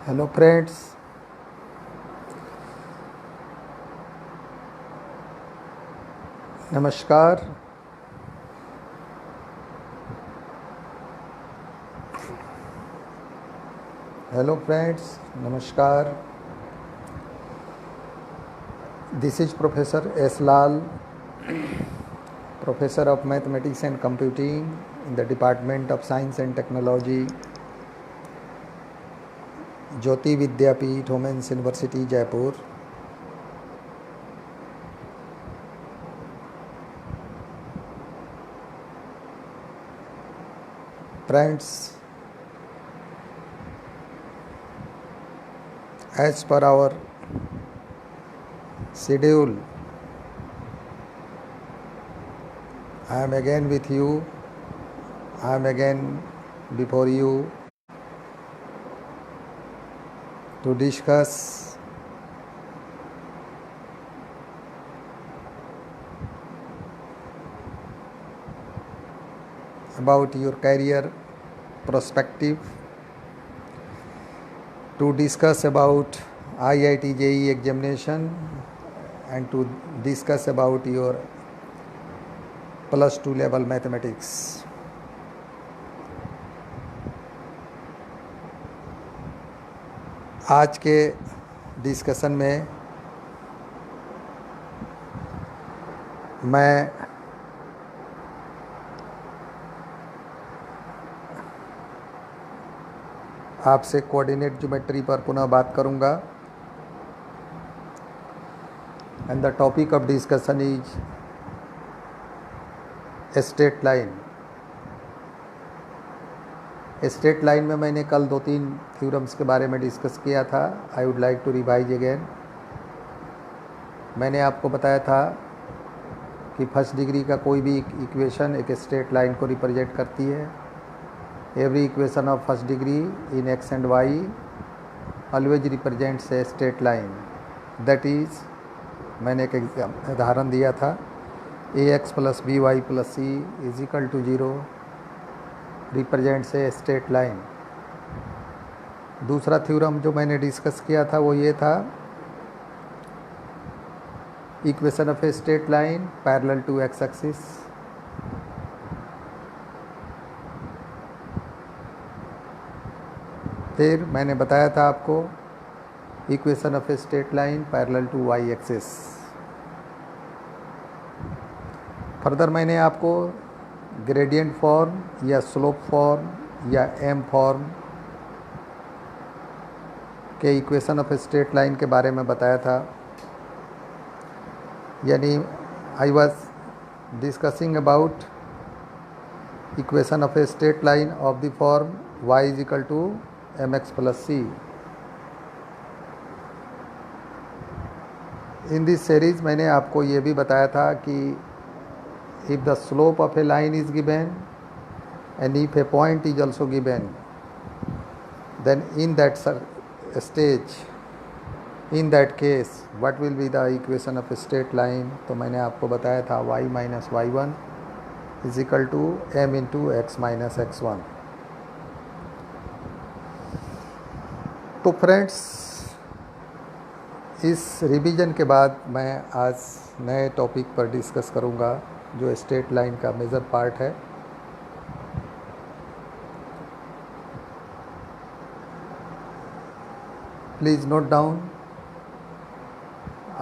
Hello friends, नमस्कार। Hello friends, नमस्कार। This is professor S Lal, professor of mathematics and computing in the department of science and technology, Jyoti Vidyapeeth, women's university, Jaipur. Friends, as per our schedule, I am again with you. I am again before you to discuss about your career perspective, to discuss about IIT JEE examination, and to discuss about your +2 level mathematics. आज के discussion में मैं आपसे coordinate geometry पर पुनः बात करूंगा, and the topic of discussion is straight line. Straight line में मैंने कल 2-3 थ्योरम्स के बारे में डिस्कस किया था। I would like to revise again. मैंने आपको बताया था कि फर्स्ट डिग्री का कोई भी इक्वेशन एक स्ट्रेट लाइन को रिप्रेजेंट करती है। Every equation of first degree in x and why always represents a straight line. That is, मैंने एक उदाहरण दिया था, ax + by + c = 0 represents a straight line. दूसरा थ्योरम जो मैंने डिस्कस किया था वो ये था, equation of a straight line parallel to X axis. फिर मैंने बताया था आपको equation of a straight line parallel to Y axis. Further मैंने आपको ग्रेडियंट फॉर्म या स्लोप फॉर्म या एम फॉर्म के equation of a straight line के बारे में बताया था। यानी I was discussing about equation of a straight line of the form y = mx + c। In this series मैंने आपको ये भी बताया था कि if the slope of a line is given and if a point is also given, then in that stage, in that case, what will be the equation of a straight line? तो मैंने आपको बताया था y - y1 = m × x - x1। तो friends, इस revision के बाद मैं आज नए टॉपिक पर डिस्कस करूंगा जो स्ट्रेट लाइन का मेजर पार्ट है। प्लीज़ नोट डाउन,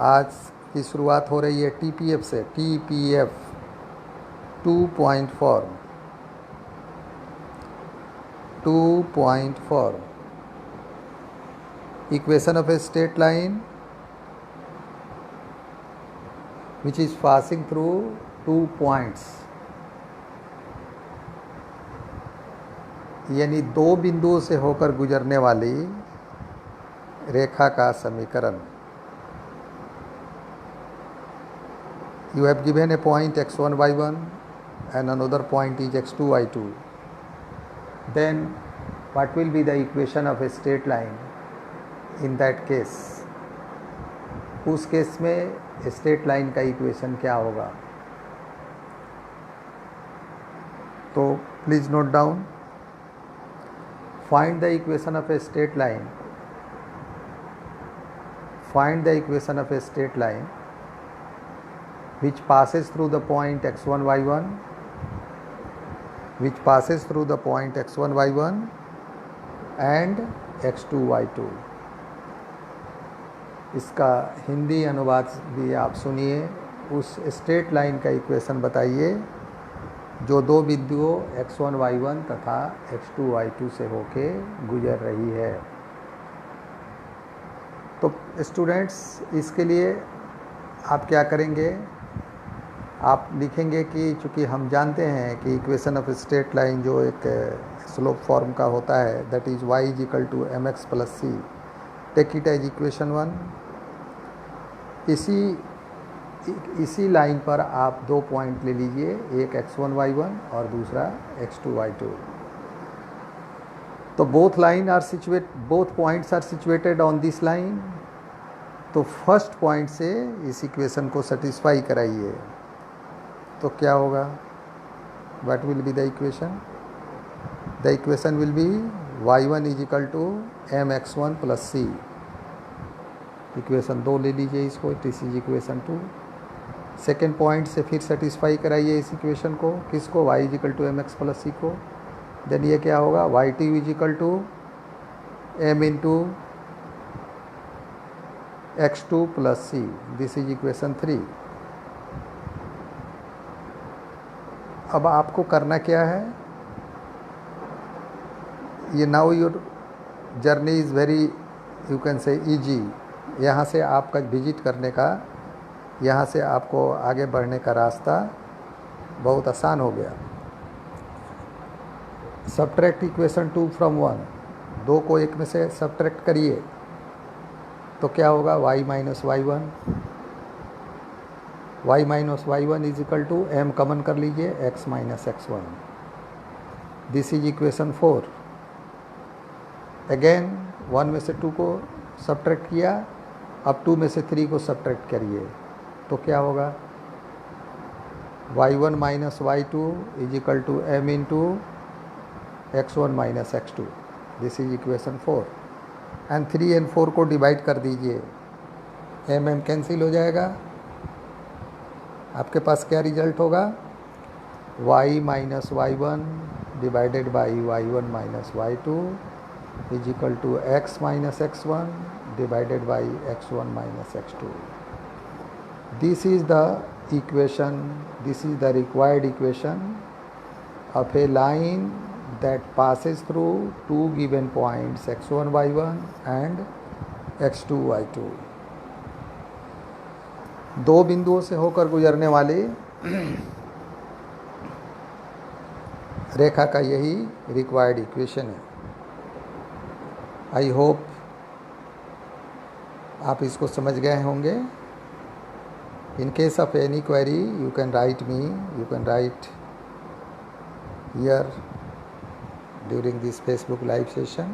आज की शुरुआत हो रही है TPF से। TPF 2.4 equation of a straight line which is passing through 2 points, यानी 2 बिंदुओं से होकर गुजरने वाली रेखा का समीकरण। You have given a point x1 y1 and another point is x2 y2. Then what will be the equation of a straight line in that case? उस case में स्ट्रेट लाइन का इक्वेशन क्या होगा? तो please note down, find the equation of a straight line find the equation of a straight line which passes through the point x1 y1, which passes through the point x1 y1 and x2 y2. इसका हिंदी अनुवाद भी आप सुनिए। उस straight line का equation बताइए जो दो बिंदुओं x1 y1 तथा x2 y2 से होके गुजर रही है। तो स्टूडेंट्स, इसके लिए आप क्या करेंगे, आप लिखेंगे कि चूँकि हम जानते हैं कि इक्वेशन ऑफ स्ट्रेट लाइन जो एक स्लोप फॉर्म का होता है, that is y is equal to mx plus C, take it as equation 1। इसी लाइन पर आप दो पॉइंट ले लीजिए, एक x1 y1 और दूसरा x2 y2। तो both points are situated on this line. तो फर्स्ट पॉइंट से इस इक्वेशन को सेटिस्फाई कराइए। तो क्या होगा, what will be the equation? The equation will be y1 is equal to mx1 plus C. Equation 2 ले लीजिए इसको, this is equation 2। Second point से फिर सेटिस्फाई कराइए इस इक्वेशन को, किसको? y is equal to mx plus C को। देन ये क्या होगा, y2 is equal to m into x2 plus C, this is equation 3। अब आपको करना क्या है, ये now your journey is very, you can say easy. यहाँ से आपका विजिट करने का, यहाँ से आपको आगे बढ़ने का रास्ता बहुत आसान हो गया। सब्ट्रैक्ट इक्वेशन 2 फ्रॉम 1, 2 को 1 में से सब्ट्रैक्ट करिए तो क्या होगा, y minus y1, y minus y1 is equal to m common कर लीजिए x minus x1, this is equation 4। Again 1 में से 2 को सब्ट्रैक्ट किया, अब 2 में से 3 को सब्ट्रैक्ट करिए तो क्या होगा, y1 minus y2 is equal to m into x1 minus x2, this is equation 4। And 3 और 4 को डिवाइड कर दीजिए, m कैंसिल हो जाएगा। आपके पास क्या रिजल्ट होगा, y minus y1 divided by y1 minus y2 is equal to x minus x1 divided by x1 minus x2। This is the equation, this is the required equation of a line that passes through two given points x1 y1 and x2 y2। दो बिंदुओं से होकर गुजरने वाली रेखा का यही required equation है। I hope आप इसको समझ गए होंगे। In case of any query you can right me, you can right here during this Facebook live session.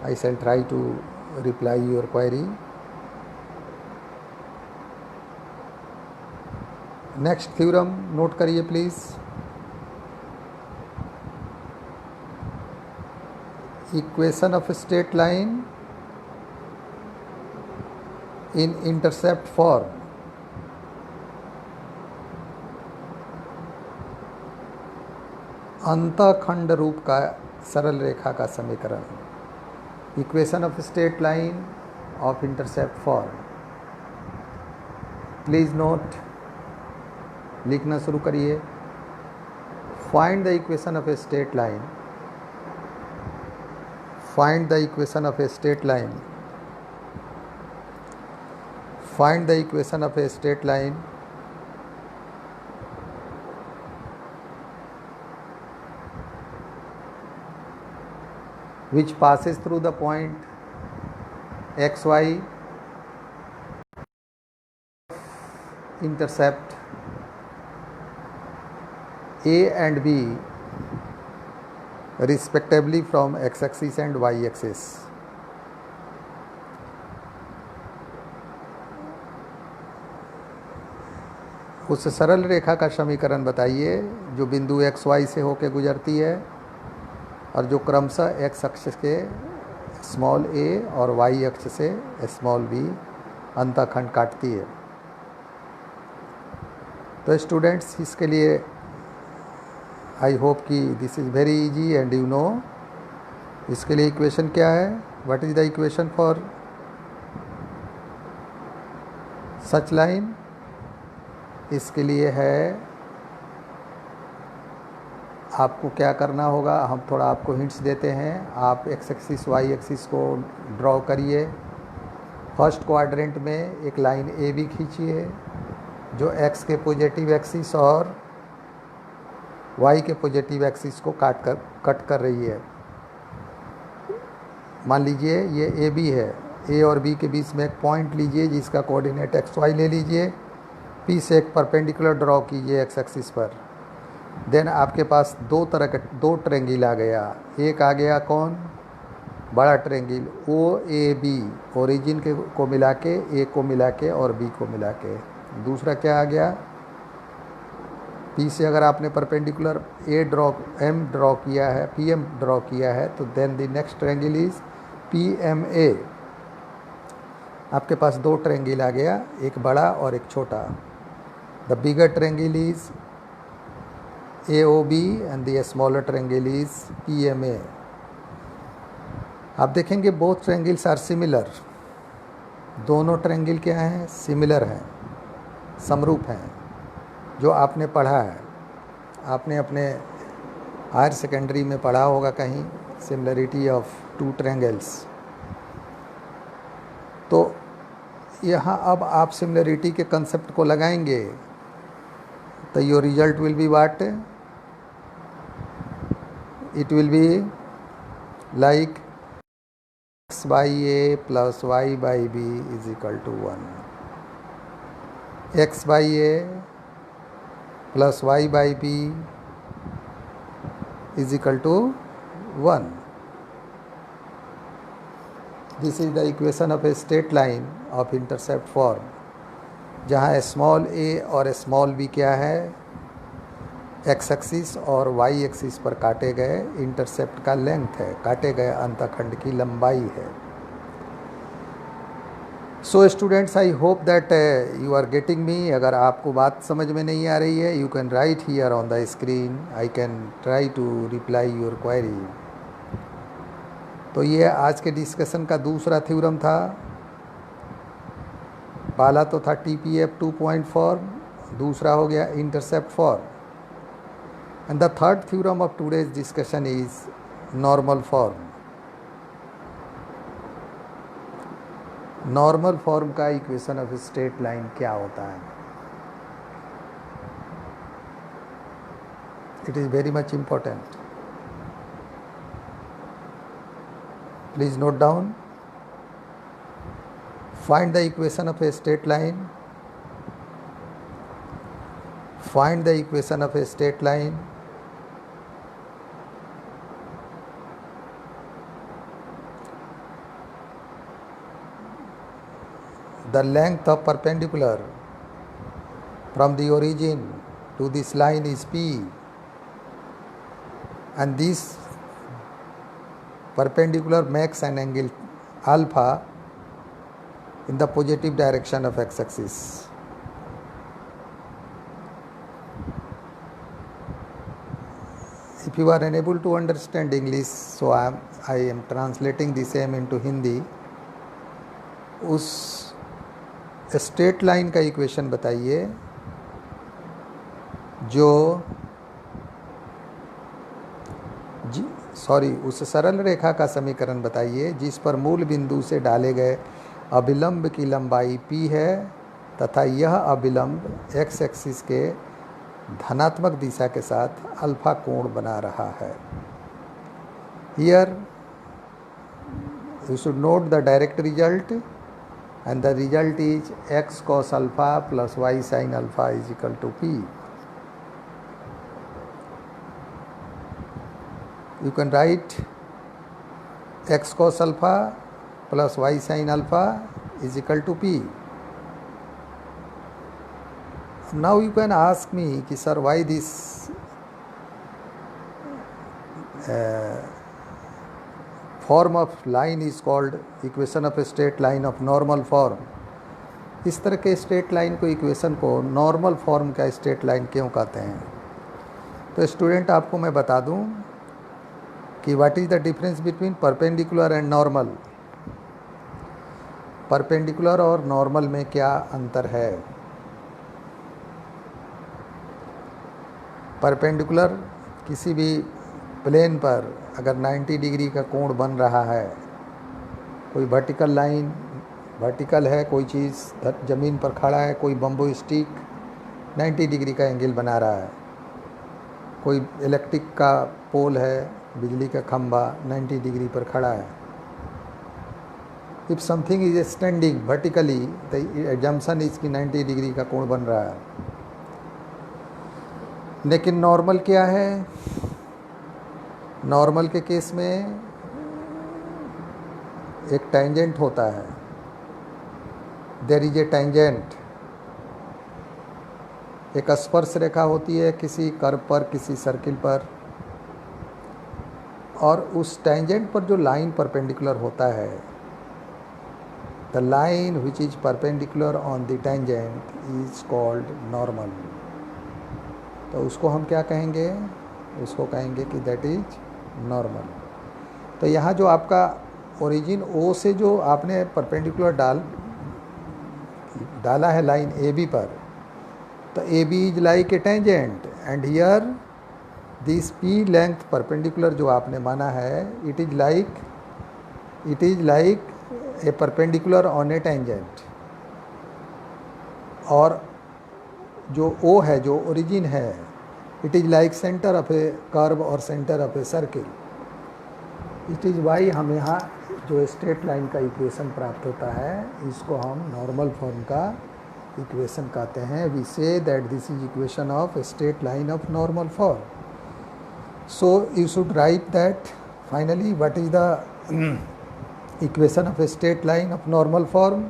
I shall try to reply your query. Next theorem note करिए please। Equation of a straight line in intercept form अंतःखंड रूप का सरल रेखा का समीकरण। Equation of straight line of intercept form. Please note, लिखना शुरू करिए। Find the equation of a straight line, find the equation of a straight line, find the equation of a straight line which passes through the point xy intercept A and B respectively from x-axis and y-axis। उस सरल रेखा का समीकरण बताइए जो बिंदु xy से होकर गुजरती है और जो क्रमशः x अक्ष के स्मॉल a और y अक्ष से स्मॉल b अंतःखंड काटती है। तो स्टूडेंट्स, इसके लिए आई होप कि this is very easy and you know इसके लिए इक्वेशन क्या है। What is the equation for such line? इसके लिए है, आपको क्या करना होगा, हम थोड़ा आपको हिंट्स देते हैं। आप एक्स एक्सिस वाई एक्सिस को ड्रॉ करिए। फर्स्ट क्वाड्रेंट में एक लाइन ए बी खींचिए जो एक्स के पॉजिटिव एक्सिस और वाई के पॉजिटिव एक्सिस को कट कर रही है। मान लीजिए ये ए बी है, ए और बी के बीच में एक पॉइंट लीजिए जिसका कोऑर्डिनेट एक्स वाई ले लीजिए। पी से एक परपेंडिकुलर ड्रॉ कीजिए एक्स एक्सिस पर। देन आपके पास दो ट्रेंगल आ गया। एक आ गया कौन? बड़ा triangle O A B, origin को मिला के, ए को मिला के और बी को मिला के। दूसरा क्या आ गया? पी से अगर आपने परपेंडिकुलर एम ड्रॉ किया है, पी एम ड्रॉ किया है, तो then the next triangle is P M A. आपके पास दो ट्रेंगल आ गया, एक बड़ा और एक छोटा। The bigger triangle is A O B and the smaller triangle is P M A. आप देखेंगे बोथ ट्रेंगल्स आर सिमिलर। दोनों ट्रेंगल क्या हैं? सिमिलर हैं, समरूप हैं। जो आपने पढ़ा है, आपने अपने हायर सेकेंडरी में पढ़ा होगा कहीं, सिमिलरिटी ऑफ टू ट्रेंगल्स। तो यहाँ अब आप सिमिलरिटी के कंसेप्ट को लगाएंगे तो your result will be what? It will be like X by A plus Y by B is equal to 1। X by A plus Y by B is equal to 1। This is the equation of a straight line of intercept form, जहाँ small A और small B क्या है? X axis और Y axis पर काटे गए intercept का length है, काटे गए अंतःखंड की लंबाई है। So students, I hope that you are getting me. अगर आपको बात समझ में नहीं आ रही है, you can write here on the screen, I can try to reply your query. तो ये आज के डिस्कशन का दूसरा थ्योरम था। पहला तो था TPF 2 फॉर्म, दूसरा हो गया intercept form. And the third theorem of today's discussion is normal form. Normal form का इक्वेशन ऑफ स्ट्रेट लाइन क्या होता है? It is very much important. Please note down. Find the equation of a straight line. Find the equation of a straight line. The length of perpendicular from the origin to this line is P, and this perpendicular makes an angle alpha in the positive direction of x-axis. If you are unable to understand English, so I am translating the same into Hindi. उस straight line का equation बताइए जो उस सरल रेखा का समीकरण बताइए जिस पर मूल बिंदु से डाले गए अभिलंब की लंबाई p है तथा यह अभिलंब x एक्सिस के धनात्मक दिशा के साथ अल्फा कोण बना रहा है। Here you should note the direct result, and the result is x cos alpha plus y sin alpha is equal to P. You can write x cos alpha plus y sin alpha is equal to P. Now you can ask me कि sir why this form of line is called equation of straight line of normal form. इस तरह के straight line को equation को normal form का straight line क्यों कहते हैं? तो स्टूडेंट आपको मैं बता दूं कि what is the difference between perpendicular and normal. Perpendicular और नॉर्मल में क्या अंतर है? परपेंडिकुलर किसी भी प्लेन पर अगर 90 डिग्री का कोण बन रहा है, कोई वर्टिकल लाइन वर्टिकल है, कोई चीज़ ज़मीन पर खड़ा है, कोई बम्बू स्टिक 90 डिग्री का एंगल बना रहा है, कोई इलेक्ट्रिक का पोल है, बिजली का खंभा 90 डिग्री पर खड़ा है। If something is standing vertically the assumption is कि 90 डिग्री का कोण बन रहा है। लेकिन नॉर्मल क्या है? नॉर्मल के केस में एक टेंजेंट होता है, देयर इज ए टेंजेंट, एक स्पर्श रेखा होती है किसी कर्व पर, किसी सर्किल पर, और उस टेंजेंट पर जो लाइन परपेंडिकुलर होता है, the line which is perpendicular on the tangent is called normal. तो उसको हम क्या कहेंगे? उसको कहेंगे कि दैट इज नॉर्मल। तो यहाँ जो आपका ओरिजिन ओ से जो आपने परपेंडिकुलर डाला है लाइन ए बी पर, तो A B is like a tangent and here this P length perpendicular जो आपने माना है, it is like a perpendicular on a tangent. और जो ओ है, जो ओरिजिन है, it is like centre of a curve और centre of a circle. It is why हम यहाँ जो स्ट्रेट लाइन का इक्वेशन प्राप्त होता है, इसको हम नॉर्मल फॉर्म का इक्वेशन कहते हैं। We say that this is equation of straight line of normal form. So you should write that finally what is the equation of a straight line of normal form.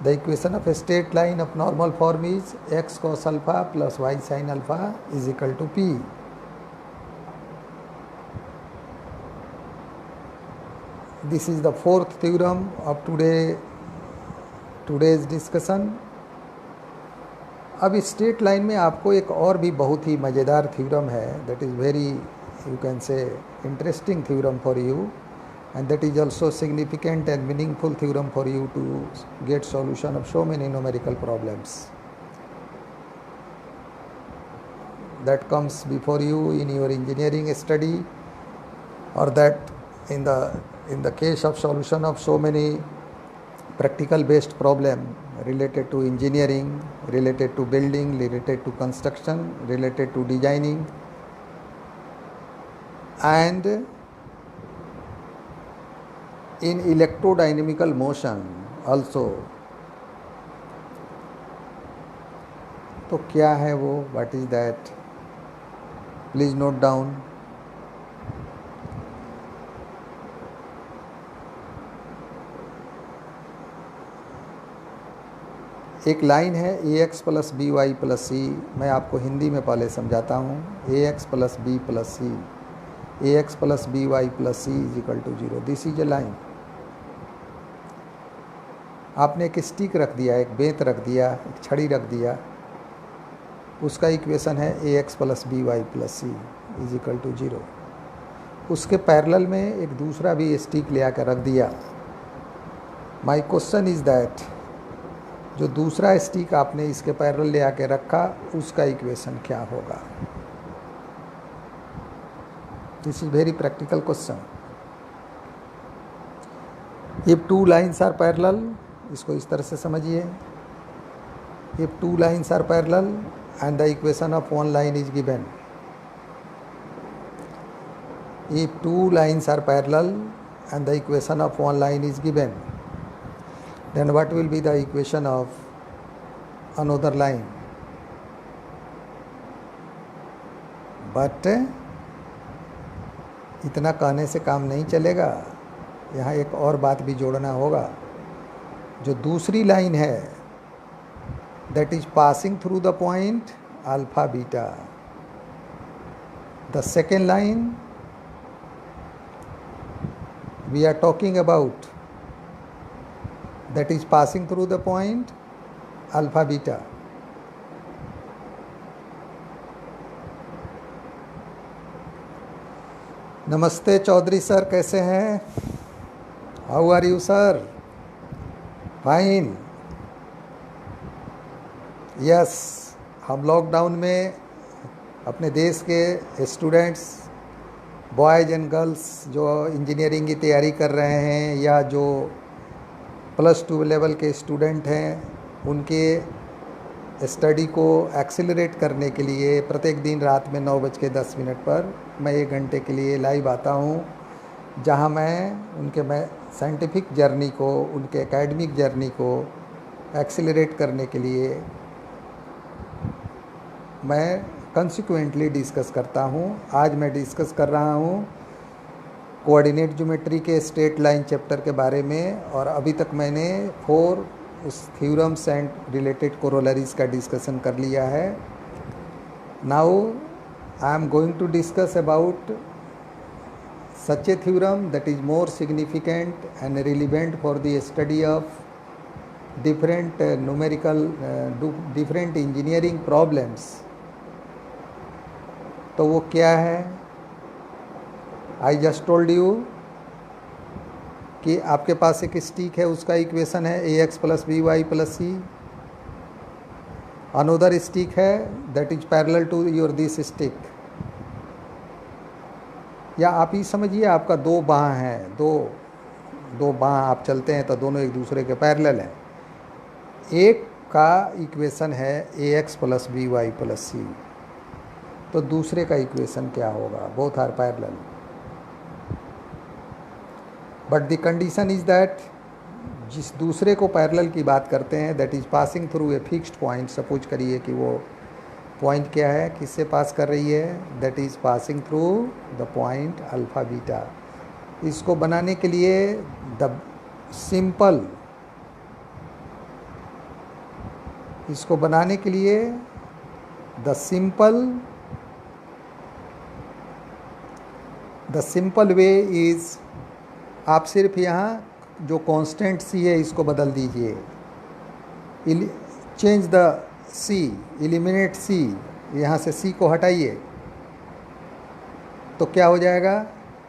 The equation of a straight line of normal form is x cos alpha plus y sin alpha is equal to p. This is the fourth theorem of today's discussion. अब straight line में आपको एक और भी बहुत ही मज़ेदार theorem है, that is very you can से interesting theorem for you, and that is also significant and meaningful theorem for you to get solution of so many numerical problems that comes before you in your engineering study, or that in the case of solution of so many practical based problem related to engineering, related to building, related to construction, related to designing, and in electrodynamical motion also. तो क्या है वो? What is that? Please note down. एक line है A X plus B Y plus C. मैं आपको हिंदी में पहले समझाता हूँ। A X plus B plus C, A X plus B Y plus C is equal to 0। This is a line. आपने एक स्टिक रख दिया, एक बेंत रख दिया, एक छड़ी रख दिया, उसका इक्वेशन है A X plus B Y plus C is equal to 0। उसके पैरेलल में एक दूसरा भी स्टिक ले आकर रख दिया। माई क्वेश्चन इज दैट जो दूसरा स्टिक आपने इसके पैरेलल ले आके रखा, उसका इक्वेशन क्या होगा? This is very practical question. If two lines are parallel, इसको इस तरह से समझिए। If two lines are parallel and the equation of one line is given, if two lines are parallel and the equation of one line is given, then what will be the equation of another line? But इतना कहने से काम नहीं चलेगा, यहाँ एक और बात भी जोड़ना होगा। जो दूसरी लाइन है that is passing through the point alpha beta, the second line we are talking about, that is passing through the point alpha beta. नमस्ते चौधरी सर, कैसे हैं? How are you sir? Fine. Yes, हम lockdown में अपने देश के students, boys and girls जो engineering की तैयारी कर रहे हैं या जो +2 लेवल के स्टूडेंट हैं, उनके स्टडी को एक्सेलरेट करने के लिए प्रत्येक दिन रात में 9:10 पर मैं 1 घंटे के लिए लाइव आता हूँ, जहाँ मैं साइंटिफिक जर्नी को, उनके एकेडमिक जर्नी को एक्सेलरेट करने के लिए मैं कंसिक्वेंटली डिस्कस करता हूँ। आज मैं डिस्कस कर रहा हूँ कोऑर्डिनेट ज्योमेट्री के स्ट्रेट लाइन चैप्टर के बारे में, और अभी तक मैंने 4 उस थ्योरम्स एंड रिलेटेड कोरोलरीज का डिस्कशन कर लिया है। Now I am going to discuss about such a theorem that is more significant and relevant for the study of different different engineering problems। तो वो क्या है? आई जस्ट टोल्ड यू कि आपके पास एक स्टिक है, उसका इक्वेशन है ax + by + c। Another stick है that is parallel to your this stick, या आप ही समझिए आपका 2 बाँह हैं, दो बाँह आप चलते हैं तो दोनों एक दूसरे के पैरेलल हैं। एक का इक्वेशन है ax + by + c, तो दूसरे का इक्वेशन क्या होगा? Both are parallel, but the condition is that जिस दूसरे को पैरेलल की बात करते हैं, that is passing through a fixed point. Suppose करिए कि वो पॉइंट क्या है, किससे पास कर रही है? That is passing through the point alpha beta. इसको बनाने के लिए द सिंपल वे इज़, आप सिर्फ यहाँ जो कांस्टेंट सी है इसको बदल दीजिए, चेंज द सी, एलिमिनेट सी, यहाँ से सी को हटाइए, तो क्या हो जाएगा?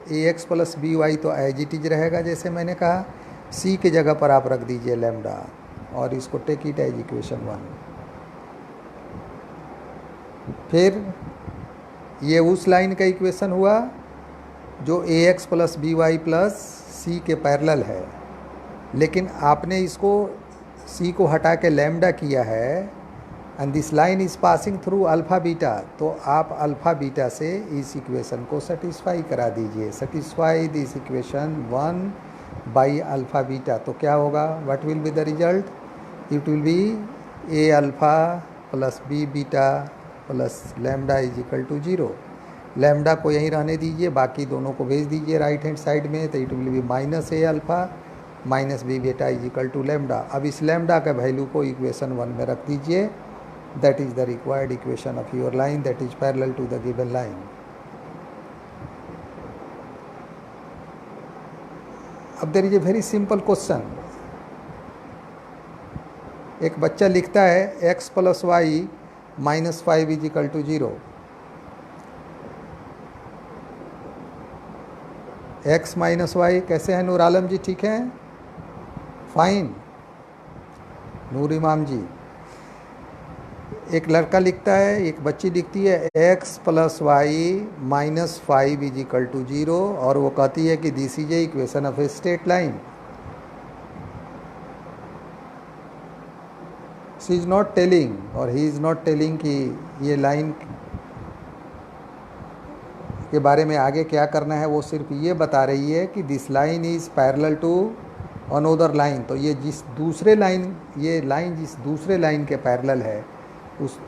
ax + by तो एज इट इज रहेगा जैसे मैंने कहा। सी के जगह पर आप रख दीजिए लैम्डा, और इसको टेक इट एज इक्वेशन 1। फिर ये उस लाइन का इक्वेशन हुआ जो ax + by + c के पैरेलल है, लेकिन आपने इसको c को हटा के लैम्डा किया है, and this line is passing through alpha beta, तो आप अल्फ़ा बीटा से इस इक्वेशन को सेटिस्फाई करा दीजिए। Satisfy this equation 1 by alpha beta, तो क्या होगा? What will be the result? It will B a alpha + b beta + lambda = 0। Lambda को यहीं रहने दीजिए, बाकी दोनों को भेज दीजिए राइट हैंड साइड में, तो it will B -a alpha - b beta = lambda. अब इस लैम्डा का वैल्यू को इक्वेशन 1 में रख दीजिए। That is the required equation of your line that is parallel to the given line. अब there is a very simple question. एक बच्चा लिखता है x + y - 5 = 0। x - y कैसे है नूर आलम जी? ठीक है, फाइन। नूर इमाम जी, एक लड़का लिखता है, एक बच्ची लिखती है x + y - 5 = 0, और वो कहती है कि this is A equation of a straight line. She is not telling, और ही इज़ नॉट टेलिंग कि ये लाइन के बारे में आगे क्या करना है। वो सिर्फ ये बता रही है कि this line is parallel to another line. तो ये जिस दूसरे लाइन के पैरेलल है, उस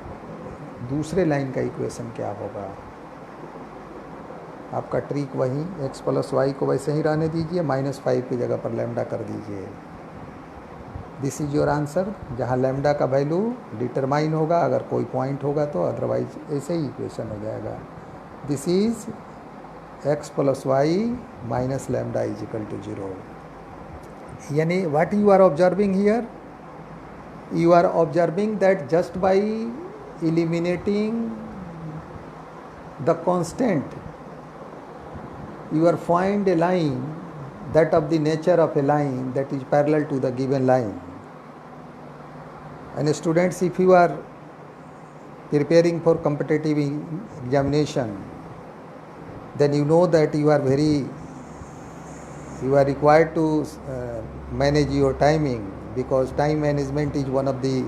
दूसरे लाइन का इक्वेशन क्या होगा? आपका ट्रिक वही, x + y को वैसे ही रहने दीजिए, -5 की जगह पर लैम्डा कर दीजिए। दिस इज योर आंसर, जहाँ लैम्डा का वैल्यू डिटरमाइन होगा अगर कोई पॉइंट होगा तो, अदरवाइज ऐसे ही इक्वेशन हो जाएगा। This is x plus y minus lambda is equal to 0. Yani what you are observing here? You are observing that just by eliminating the constant, you are find a line that of the nature of a line that is parallel to the given line. And students, if you are preparing for competitive examination, then you know that you are required to manage your timing, because time management is one of the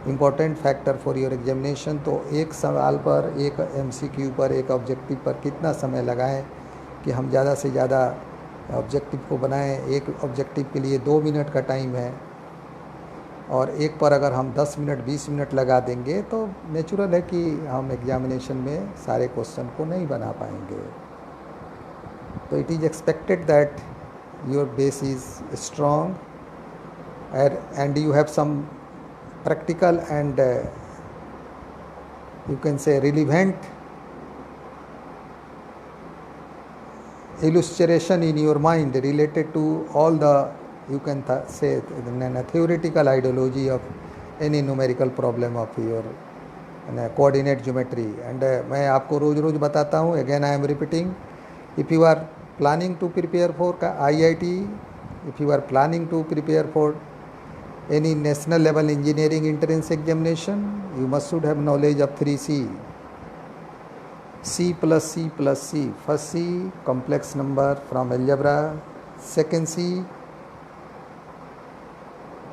important factor for your examination. तो एक सवाल पर, एक MCQ पर, एक objective पर कितना समय लगाएं कि हम ज़्यादा से ज़्यादा ऑब्जेक्टिव को बनाएं. एक ऑब्जेक्टिव के लिए 2 मिनट का टाइम है और एक पर अगर हम 10 मिनट 20 मिनट लगा देंगे तो नेचुरल है कि हम एग्जामिनेशन में सारे क्वेश्चन को नहीं बना पाएंगे. तो it is expected that your base is strong and you have some practical and you can say relevant illustration in your mind related to all the, you can say, the theoretical ideology of any numerical problem of your coordinate geometry. And मैं आपको रोज रोज बताता हूँ, again I am repeating, if you are planning to prepare for IIT, if you are planning to prepare for any national level engineering entrance examination, you must should have knowledge of 3C. C plus C plus C. First C, complex number from algebra. Second C,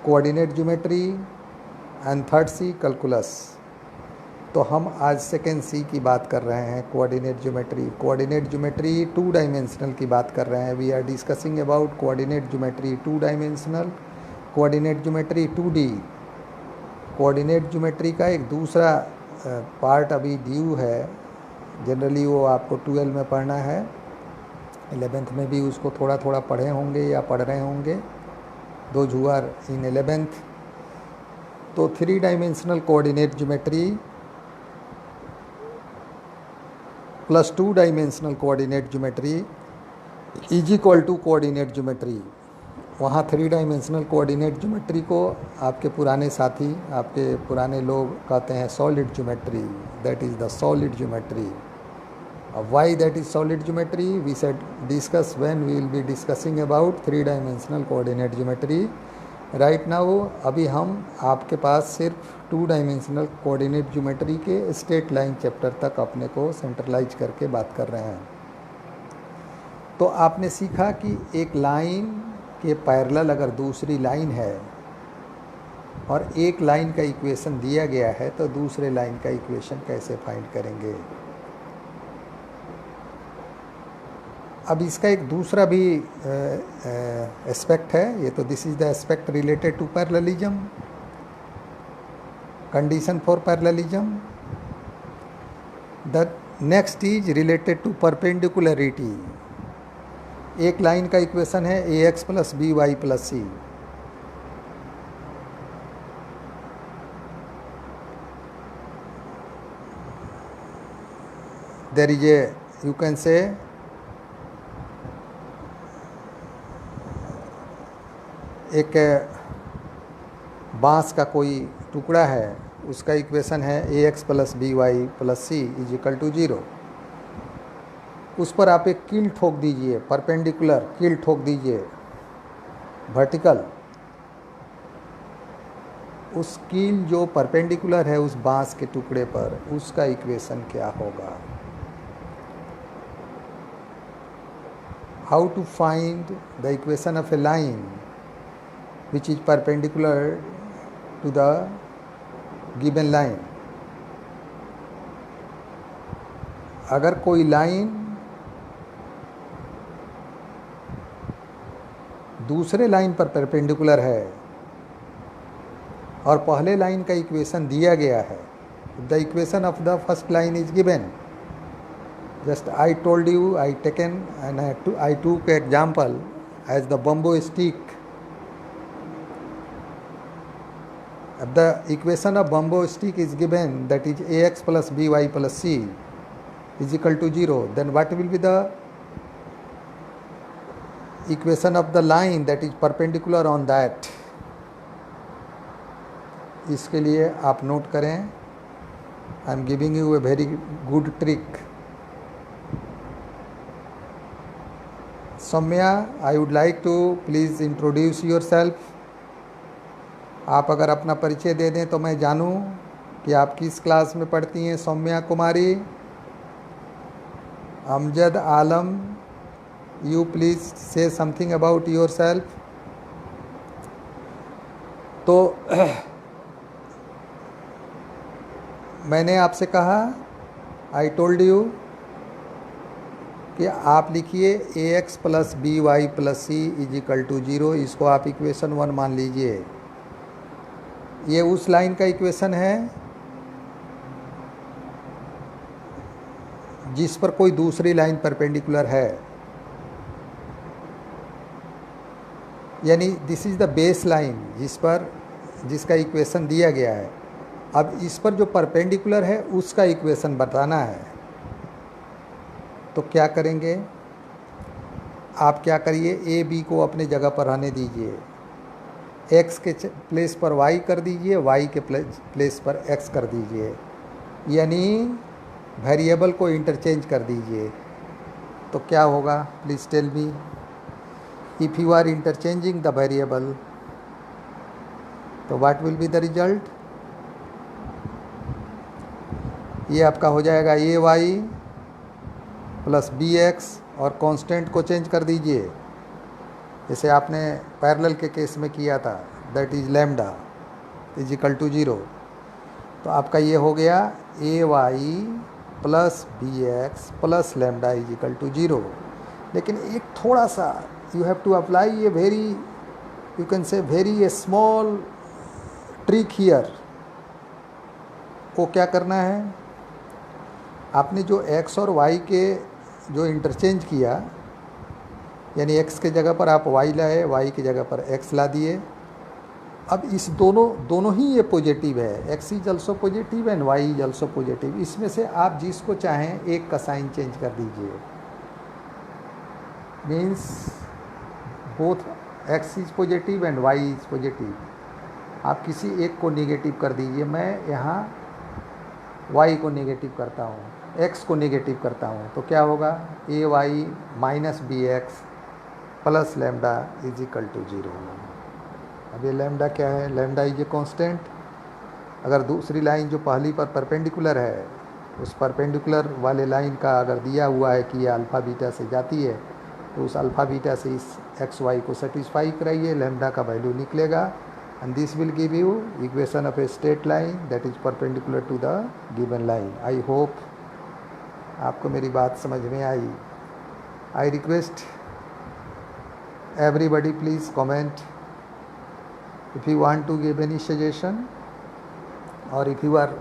coordinate geometry. And third C, calculus. तो हम आज second सी की बात कर रहे हैं, coordinate geometry. Coordinate geometry 2 dimensional की बात कर रहे हैं. We are discussing about coordinate geometry 2 dimensional, coordinate geometry 2D. Coordinate geometry का एक दूसरा पार्ट अभी ड्यू है. जनरली वो आपको 12 में पढ़ना है, 11th में भी उसको थोड़ा थोड़ा पढ़े होंगे या पढ़ रहे होंगे, दो who are in 11th. तो 3 dimensional coordinate geometry plus 2 dimensional coordinate geometry is equal to coordinate geometry. वहाँ 3 डायमेंशनल कोऑर्डिनेट ज्योमेट्री को आपके पुराने साथी, आपके पुराने लोग कहते हैं solid geometry. That is the solid geometry. Why that is solid geometry? We said discuss when we will be discussing about 3 dimensional coordinate geometry. Right now अभी हम आपके पास सिर्फ 2 डायमेंशनल कोऑर्डिनेट ज्योमेट्री के स्ट्रेट लाइन चैप्टर तक अपने को centralise करके बात कर रहे हैं. तो आपने सीखा कि एक लाइन के पैरेलल अगर दूसरी लाइन है और एक लाइन का इक्वेशन दिया गया है तो दूसरे लाइन का इक्वेशन कैसे फाइंड करेंगे. अब इसका एक दूसरा भी एस्पेक्ट है. ये तो this is the aspect related to parallelism, condition for parallelism. The next is related to perpendicularity. एक लाइन का इक्वेशन है ax plus B Y plus c. There is a, you can say, एक बांस का कोई टुकड़ा है, उसका इक्वेशन है ax plus B Y plus C is equal to 0. उस पर आप एक कील ठोक दीजिए, परपेंडिकुलर कील ठोक दीजिए वर्टिकल. उस कील जो परपेंडिकुलर है उस बांस के टुकड़े पर, उसका इक्वेशन क्या होगा. How to find the equation of a line which is perpendicular to the given line. अगर कोई लाइन दूसरे लाइन पर परपेंडिकुलर है और पहले लाइन का इक्वेशन दिया गया है, the equation of the first line is given. Just I told you, I taken and I took example as the bamboo stick. If the equation of bamboo stick is given, that is ax plus by plus c is equal to 0, then what will be the equation of the line that is perpendicular on that, इसके लिए आप note करें. I am giving you a very good trick. Soumya, I would like to please introduce yourself. आप अगर अपना परिचय दे दें तो मैं जानूं कि आप किस क्लास में पढ़ती हैं. Saumya Kumari. Amjad Alam, you please say something about yourself. तो मैंने आपसे कहा, आई टोल्ड यू कि आप लिखिए A X plus B Y plus C is equal to 0. इसको आप इक्वेशन 1 मान लीजिए. ये उस लाइन का इक्वेशन है जिस पर कोई दूसरी लाइन परपेंडिकुलर है, यानी this is the base line जिसका इक्वेशन दिया गया है. अब इस पर जो परपेंडिकुलर है उसका इक्वेशन बताना है. तो क्या करेंगे आप, क्या करिए, ए बी को अपने जगह पर रहने दीजिए. एक्स के प्लेस पर वाई कर दीजिए, वाई के प्लेस पर एक्स कर दीजिए, यानी वेरिएबल को इंटरचेंज कर दीजिए. तो क्या होगा, please tell me. If you are interchanging the variable, तो what will be the result. ये आपका हो जाएगा A Y plus B X, और कांस्टेंट को चेंज कर दीजिए जैसे आपने पैरेलल के केस में किया था, that is lambda is equal to 0. तो आपका ये हो गया A Y plus B X plus lambda is equal to 0. लेकिन एक थोड़ा सा you have to apply a very, you can say very a small trick here. वो क्या करना है, आपने जो x और y के जो इंटरचेंज किया, यानी x के जगह पर आप y लाए, y की जगह पर x ला दिए. अब इस दोनों ही ये पॉजिटिव है, x is also positive and y is also positive. इसमें से आप जिसको चाहें एक का साइन चेंज कर दीजिए. Means both x is positive and y is positive. आप किसी एक को नेगेटिव कर दीजिए. मैं यहाँ y को नेगेटिव करता हूँ, x को नेगेटिव करता हूँ. तो क्या होगा, A Y minus B X plus lambda is equal to 0. अब ये लैम्डा क्या है, लैम्डा इज ए कांस्टेंट. अगर दूसरी लाइन जो पहली पर परपेंडिकुलर है, उस परपेंडिकुलर वाले लाइन का अगर दिया हुआ है कि ये अल्फ़ा बीटा से जाती है, तो उस अल्फ़ा बीटा से इस एक्स वाई को सेटिस्फाई कराइए, लैम्डा का वैल्यू निकलेगा. and this will give you equation of a straight line that is perpendicular to the given line. I hope आपको मेरी बात समझ में आई. I request everybody please comment if you want to give any suggestion, or if you are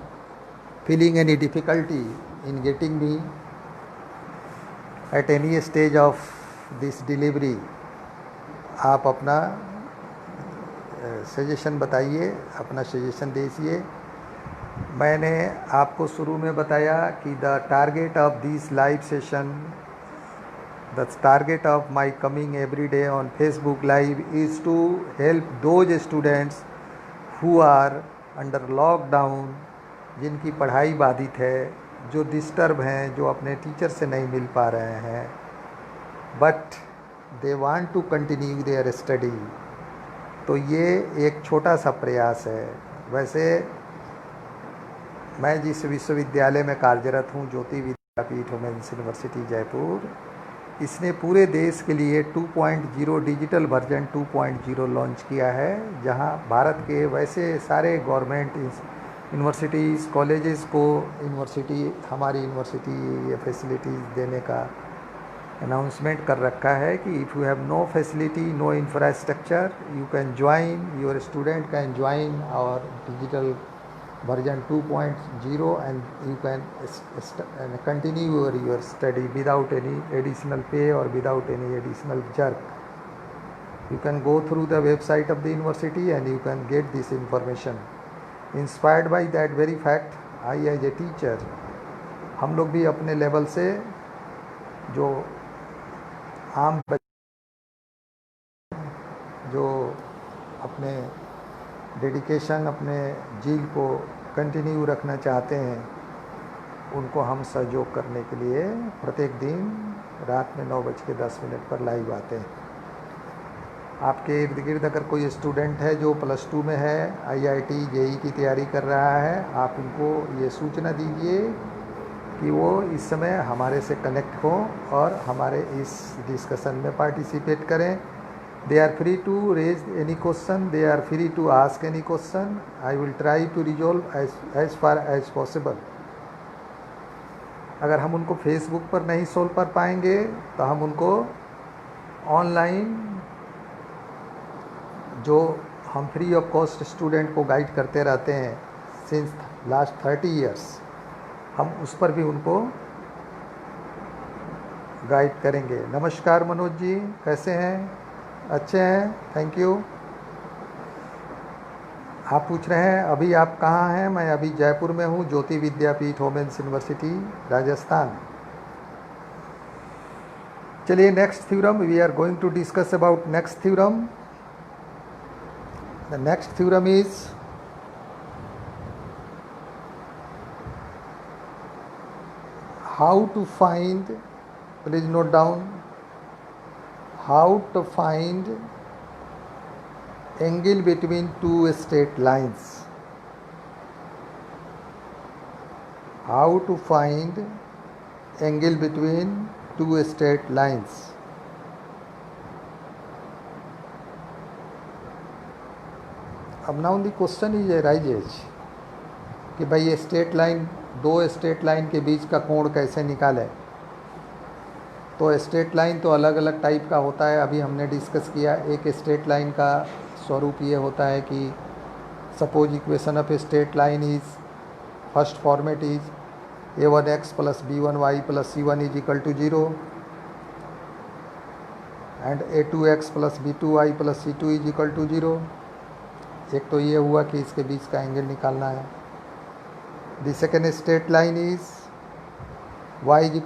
feeling any difficulty in getting me at any stage of this delivery. आप अपना suggestion बताइए, अपना suggestion दीजिए. मैंने आपको शुरू में बताया कि the target of this live session, the target of my coming every day on Facebook live is to help those students who are under lockdown, जिनकी पढ़ाई बाधित है, जो डिस्टर्ब हैं, जो अपने टीचर से नहीं मिल पा रहे हैं, but they want to continue their study. तो ये एक छोटा सा प्रयास है. वैसे मैं जिस विश्वविद्यालय में कार्यरत हूँ, ज्योति विद्यापीठ वुमेन्स यूनिवर्सिटी जयपुर, इसने पूरे देश के लिए 2.0 डिजिटल वर्जन 2.0 लॉन्च किया है, जहाँ भारत के वैसे सारे गवर्नमेंट यूनिवर्सिटीज़ कॉलेजेस को हमारी यूनिवर्सिटी ये फैसिलिटीज़ देने का अनाउंसमेंट कर रखा है कि if you have no facility, no infrastructure, you can join, your student can join our digital version 2.0 and you can continue your study without any additional pay or without any additional jerk. You can go through the website of the university and you can get this information. Inspired by that very fact, I as a teacher, हम लोग भी अपने level से जो आम जो अपने dedication, अपने जील को कंटिन्यू रखना चाहते हैं, उनको हम सहयोग करने के लिए प्रत्येक दिन रात में 9:10 पर लाइव आते हैं। आपके इर्द गिर्द अगर कोई स्टूडेंट है जो +2 में है, IIT JEE की तैयारी कर रहा है, आप उनको ये सूचना दीजिए कि वो इस समय हमारे से कनेक्ट हों और हमारे इस डिस्कशन में पार्टिसिपेट करें। They are free to raise any question, they are free to ask any question. I will try to resolve as far as possible. अगर हम उनको फेसबुक पर नहीं सोल्व कर पाएंगे तो हम उनको ऑनलाइन, जो हम फ्री ऑफ कॉस्ट स्टूडेंट को गाइड करते रहते हैं सिंस लास्ट 30 ईयर्स, हम उस पर भी उनको गाइड करेंगे। नमस्कार मनोज जी, कैसे हैं? अच्छे हैं, थैंक यू। आप पूछ रहे हैं अभी आप कहाँ हैं? मैं अभी जयपुर में हूँ, ज्योति विद्यापीठ वुमेन्स यूनिवर्सिटी, राजस्थान। चलिए next theorem, we are going to discuss about next theorem. The next theorem is how to find, please note down, how to find angle between two straight lines. How to find angle between two straight lines. अब now the question is arises कि भाई ये straight line, दो straight line के बीच का कोण कैसे निकालें। तो स्ट्रेट लाइन तो अलग अलग टाइप का होता है, अभी हमने डिस्कस किया। एक स्ट्रेट लाइन का स्वरूप ये होता है कि suppose equation of a straight line is, first format is a1x + b1y + c1 = 0 and a2x + b2y + c2 = 0। एक तो ये हुआ कि इसके बीच का एंगल निकालना है। The second straight line is y =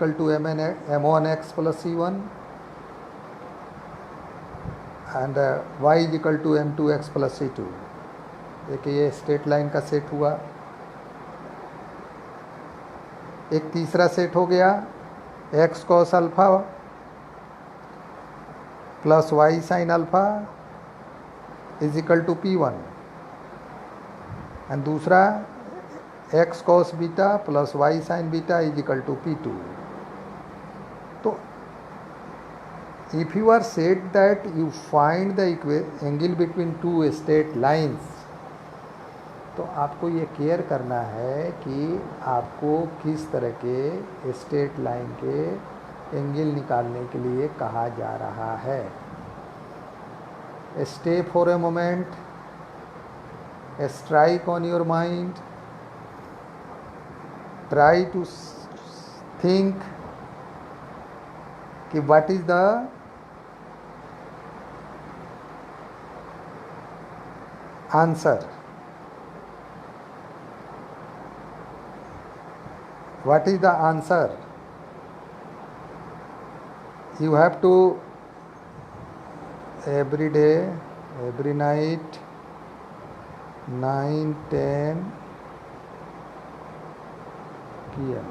m1x + c1 and y = m2x + c2। एक ये स्ट्रेट लाइन का सेट हुआ। एक तीसरा सेट हो गया x cos α + y sin α = p1 and दूसरा x cos β + y sin β = p2। तो if you are said that you find the angle between two straight lines, तो आपको ये केयर करना है कि आपको किस तरह के स्ट्रेट लाइन के एंगल निकालने के लिए कहा जा रहा है। Stay for a moment, strike on your mind, try to think कि what is the answer, what is the answer। you have to every day, every night 9-10 PM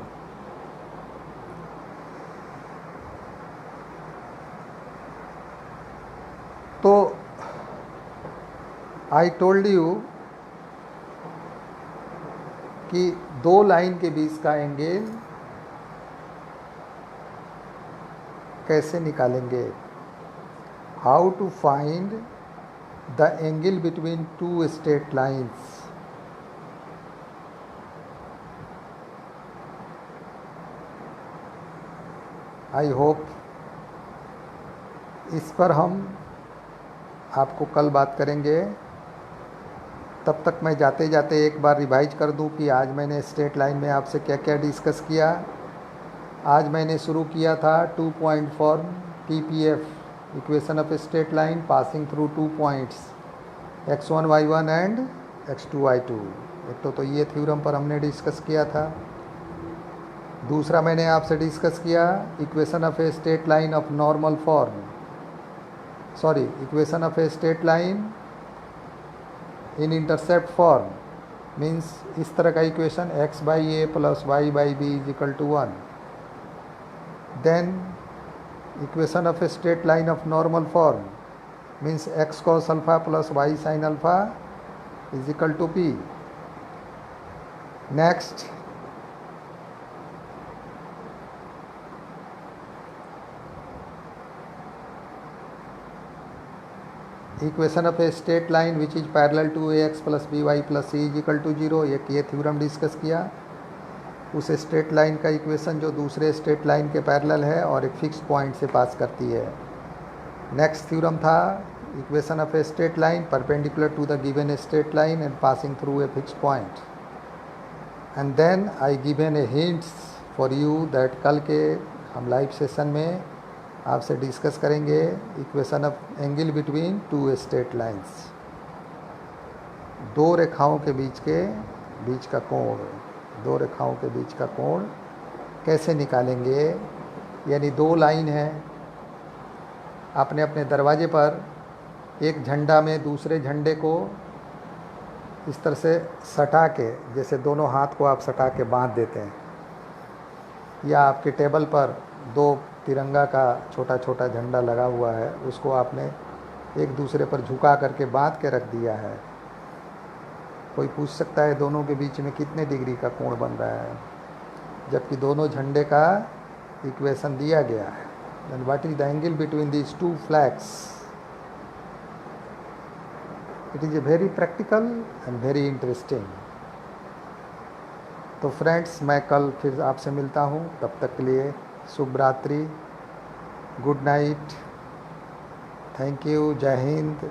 तो आई टोल्ड यू कि दो लाइन के बीच का एंगल कैसे निकालेंगे। How to find the angle between two straight lines. I hope इस पर हम आपको कल बात करेंगे। तब तक मैं जाते जाते एक बार रिवाइज कर दूं कि आज मैंने स्ट्रेट लाइन में आपसे क्या क्या डिस्कस किया। आज मैंने शुरू किया था 2 point form TPF, equation of a straight line passing through 2 points x1 y1 and x2 y2। एक तो ये थ्योरम पर हमने डिस्कस किया था। दूसरा मैंने आपसे डिस्कस किया equation of a straight line of normal form. Sorry, equation of a straight line in intercept form means इस तरह का equation x by A plus Y by B is equal to 1. Then equation of a straight line of normal form means x cos alpha plus y sin alpha is equal to p. Next equation of a straight line which is parallel to ax plus by plus c is equal to 0. एक ये theorem discuss किया. उस straight line का equation जो दूसरे straight line के parallel है और एक फिक्स पॉइंट से पास करती है. नेक्स्ट थ्योरम था equation of a straight line perpendicular to the given straight line and passing through a fix point. And then I given a hints for you that कल के हम live session में आपसे discuss करेंगे equation of angle between two straight lines. दो रेखाओं के बीच का कोण, दो रेखाओं के बीच का कोण कैसे निकालेंगे. यानी दो लाइन है, आपने अपने दरवाजे पर एक झंडा में दूसरे झंडे को इस तरह से सटा के, जैसे दोनों हाथ को आप सटा के बांध देते हैं, या आपके टेबल पर दो तिरंगा का छोटा छोटा झंडा लगा हुआ है, उसको आपने एक दूसरे पर झुका करके बांध के रख दिया है. कोई पूछ सकता है दोनों के बीच में कितने डिग्री का कोण बन रहा है, जबकि दोनों झंडे का इक्वेशन दिया गया है. Then what is the angle between these two flags. It is a very practical and very interesting. तो फ्रेंड्स, मैं कल फिर आपसे मिलता हूँ. तब तक के लिए शुभ रात्रि, गुड नाइट, थैंक यू, जय हिंद.